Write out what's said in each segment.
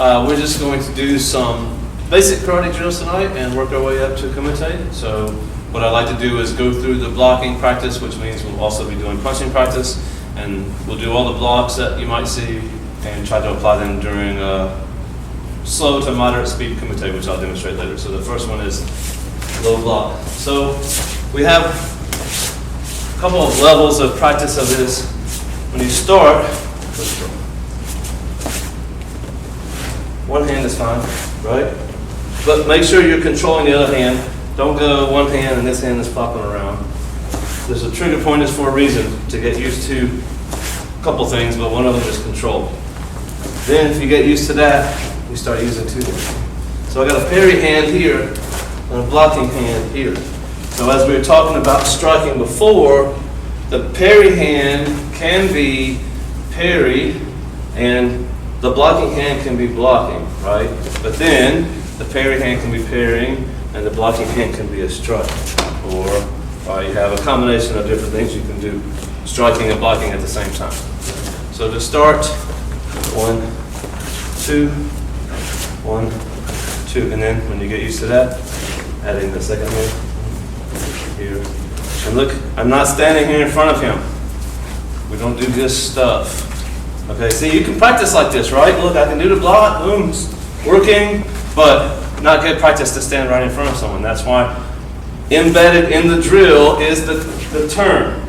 We're just going to do some basic karate drills tonight and work our way up to Kumite. So what I'd like to do is go through the blocking practice, which means we'll also be doing punching practice, and we'll do all the blocks that you might see and try to apply them during slow to moderate speed Kumite, which I'll demonstrate later. So the first one is low block. So we have a couple of levels of practice of this. When you start, one hand is fine, right? But make sure you're controlling the other hand. Don't go one hand and this hand is flopping around. There's a trigger point is for a reason, to get used to a couple things, but one of them is control. Then if you get used to that, you start using two hands. So I got a parry hand here and a blocking hand here. So as we were talking about striking before, the parry hand can be parry and the blocking hand can be blocking, right? But then the parry hand can be parrying and the blocking hand can be a strike. Or you have a combination of different things you can do, striking and blocking at the same time. So to start, 1, 2, 1, 2, and then when you get used to that, add in the second hand here. And look, I'm not standing here in front of him. We don't do this stuff. Okay, see, you can practice like this, right? Look, I can do the block, boom, it's working, but not good practice to stand right in front of someone. That's why embedded in the drill is the turn.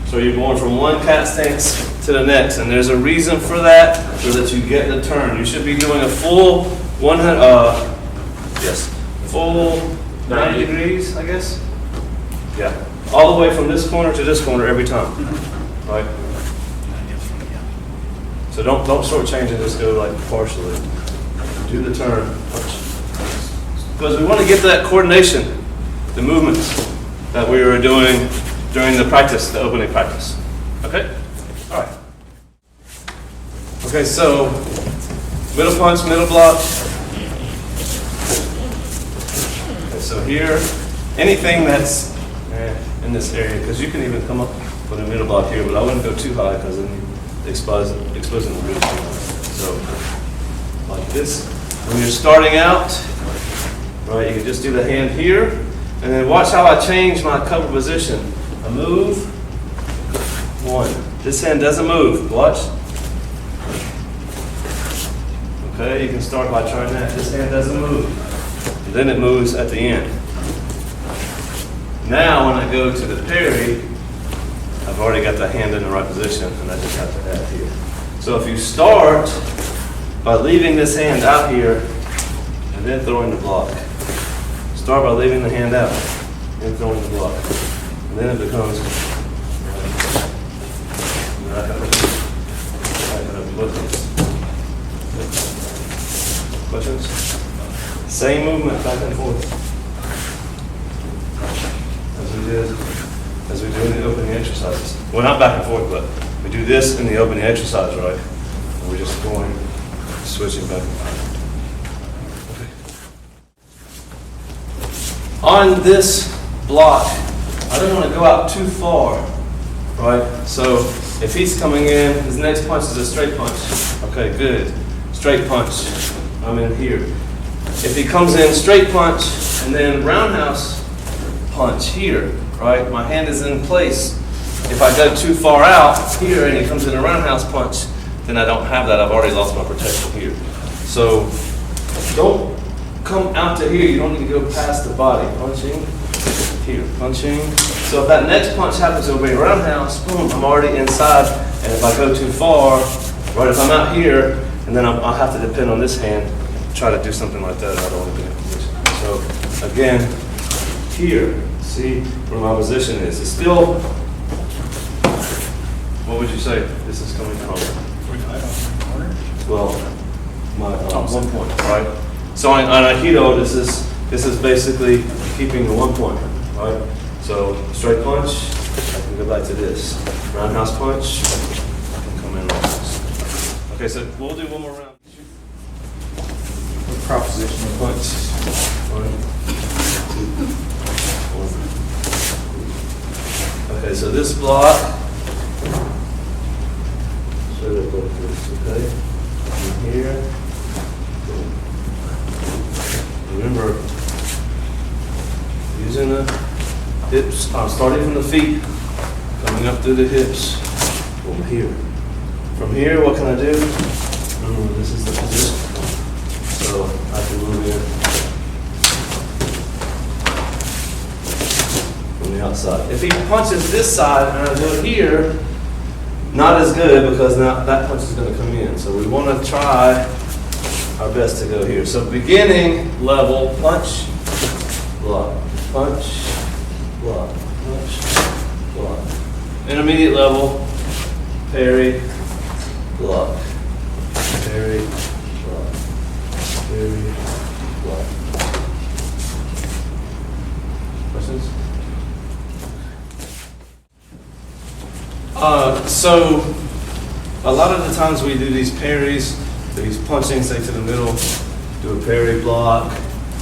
So you're going from one cat stance to the next, and there's a reason for that, so that you get the turn. You should be doing a full full 90 degrees, I guess. Yeah, all the way from this corner to this corner every time, right? So don't shortchange and just go like partially. Do the turn, because we want to get that coordination, the movements that we were doing during the practice, the opening practice. Okay? All right. Okay, so middle punch, middle block. Okay, so here, anything that's in this area, because you can even come up with a middle block here, but I wouldn't go too high because then you exposing the ribs too much. So like this. When you're starting out, right, you can just do the hand here, and then watch how I change my cover position. I move, 1. This hand doesn't move, watch. Okay, you can start by trying that. This hand doesn't move. And then it moves at the end. Now when I go to the parry, I've already got the hand in the right position, and I just have to add here. So if you start by leaving this hand out here, and then throwing the block. Start by leaving the hand out, and throwing the block. And then it becomes questions? Same movement back and forth as we do in the opening exercises. Well, not back and forth, but we do this in the opening exercise, right? And we're just going, switching back and forth. On this block, I don't want to go out too far, right? So if he's coming in, his next punch is a straight punch. Okay, good. Straight punch, I'm in here. If he comes in straight punch and then roundhouse punch here, right? My hand is in place. If I go too far out here and he comes in a roundhouse punch, then I don't have that. I've already lost my protection here. So don't come out to here. You don't need to go past the body. Punching, here, punching. So if that next punch happens to be a roundhouse, boom, I'm already inside. And if I go too far, right, if I'm out here, and then I'll have to depend on this hand, try to do something like that, I don't want to be in a position. So again, here, see where my position is. It's still, what would you say this is coming from? Well, my 1 point, right? So on Aikido, this is basically keeping the 1 point, right? So straight punch, I can go back to this. Roundhouse punch, I can come in like this. Okay, so we'll do one more round. Propositional punch. 1, 2, 1. Okay, so this block. Straight up like this, okay? In here. remember, using the hips, starting from the feet, coming up through the hips, over here. From here, what can I do? Remember, this is the position. So I can move in from the outside. If he punches this side and I do it here, not as good because now that punch is going to come in. So we want to try our best to go here. So beginning level, punch, block, punch, block, punch, block. Intermediate level, parry, block, parry, block, parry, block. Questions? So a lot of the times we do these parries, these punching, say to the middle, do a parry, block,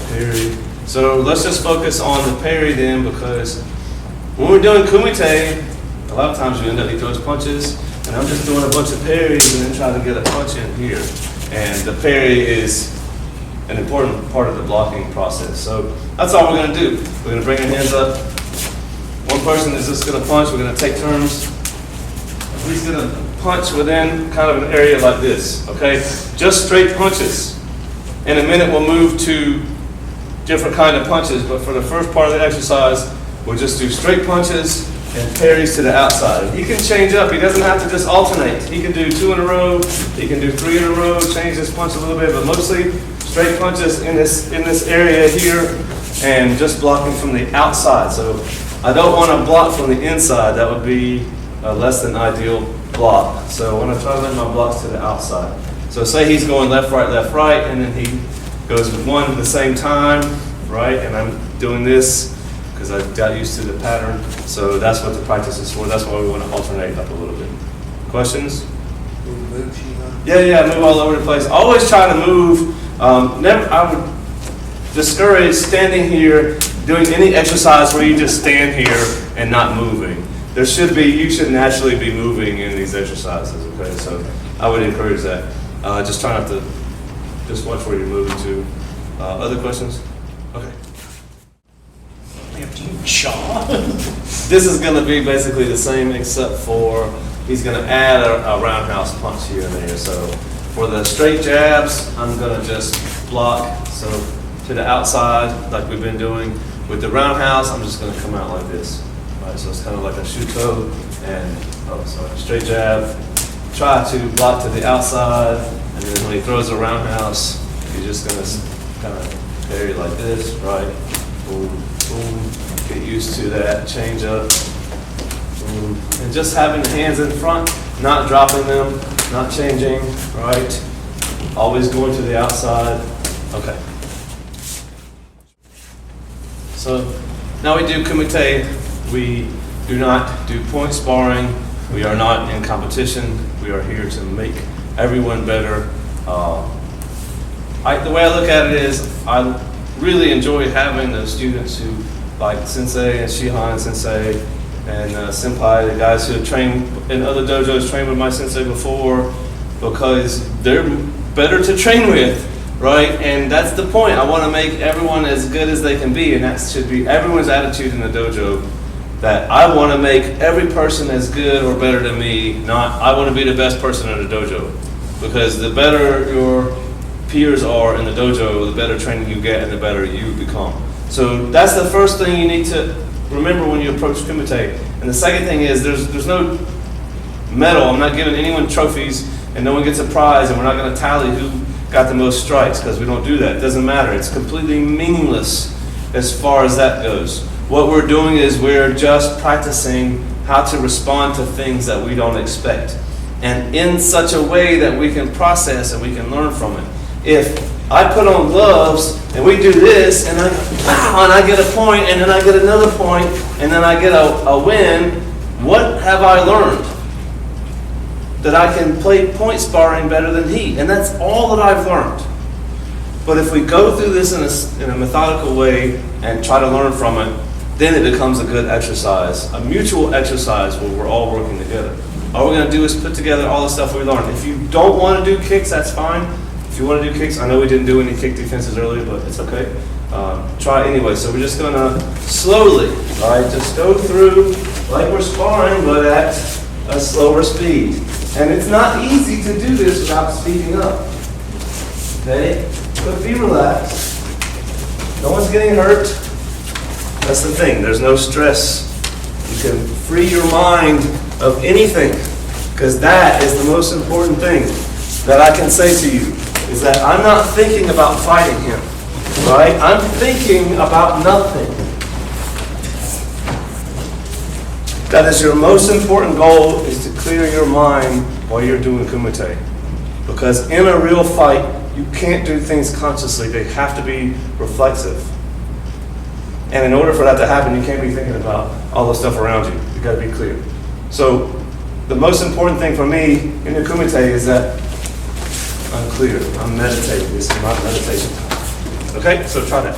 parry. So let's just focus on the parry then, because when we're doing Kumite, a lot of times we end up, he throws punches, and I'm just doing a bunch of parries and then trying to get a punch in here. And the parry is an important part of the blocking process. So that's all we're going to do. We're going to bring our hands up. One person is just going to punch. We're going to take turns. He's going to punch within kind of an area like this, okay? Just straight punches. In a minute, we'll move to different kind of punches, but for the first part of the exercise, we'll just do straight punches and parries to the outside. He can change up. He doesn't have to just alternate. He can do 2 in a row. He can do 3 in a row, change his punch a little bit, but mostly straight punches in this area here and just blocking from the outside. So I don't want to block from the inside. That would be a less than ideal block. So I want to try to let my blocks to the outside. So say he's going left, right, and then he goes with one at the same time, right? And I'm doing this because I got used to the pattern. So that's what the practice is for. That's why we want to alternate up a little bit. Questions? Yeah, move all over the place. Always try to move. I would discourage standing here, doing any exercise where you just stand here and not moving. You should naturally be moving in these exercises, okay? So I would encourage that. Just try not to, just watch where you're moving to. Other questions? Okay. This is going to be basically the same except for he's going to add a roundhouse punch here and there. So for the straight jabs, I'm going to just block, so to the outside like we've been doing. With the roundhouse, I'm just going to come out like this. Right, so it's kind of like a shuto and straight jab. Try to block to the outside, and then when he throws a roundhouse, you're just going to kind of parry like this, right? Boom, boom. Get used to that change up. Boom. And just having the hands in front, not dropping them, not changing, right? Always going to the outside. Okay. So now we do Kumite. We do not do point sparring. We are not in competition. We are here to make everyone better. The way I look at it is I really enjoy having the students who, like Sensei and Shihan Sensei and Senpai, the guys who have trained in other dojos, trained with my Sensei before, because they're better to train with, right? And that's the point. I want to make everyone as good as they can be, and that should be everyone's attitude in the dojo, that I want to make every person as good or better than me, not I want to be the best person in the dojo. Because the better your peers are in the dojo, the better training you get and the better you become. So that's the first thing you need to remember when you approach Kumite. And the second thing is there's no medal. I'm not giving anyone trophies and no one gets a prize, and we're not going to tally who got the most strikes, because we don't do that. It doesn't matter. It's completely meaningless as far as that goes. What we're doing is we're just practicing how to respond to things that we don't expect, and in such a way that we can process and we can learn from it. If I put on gloves and we do this and I get a point and then I get another point and then I get a win, what have I learned? That I can play point sparring better than he, and that's all that I've learned. But if we go through this in a methodical way and try to learn from it, then it becomes a good exercise, a mutual exercise where we're all working together. All we're going to do is put together all the stuff we learned. If you don't want to do kicks, that's fine. If you want to do kicks, I know we didn't do any kick defenses earlier, but it's okay. Try it anyway. So we're just gonna slowly, all right, just go through like we're sparring, but at a slower speed. And it's not easy to do this without speeding up. Okay? But be relaxed. No one's getting hurt. That's the thing. There's no stress. You can free your mind of anything, because that is the most important thing that I can say to you, is that I'm not thinking about fighting him. Right? I'm thinking about nothing. That is your most important goal, is to clear your mind while you're doing Kumite. Because in a real fight, you can't do things consciously. They have to be reflexive. And in order for that to happen, you can't be thinking about all the stuff around you. You've got to be clear. So the most important thing for me in the Kumite is that I'm clear. I'm meditating. This is not meditation. Okay, so try that.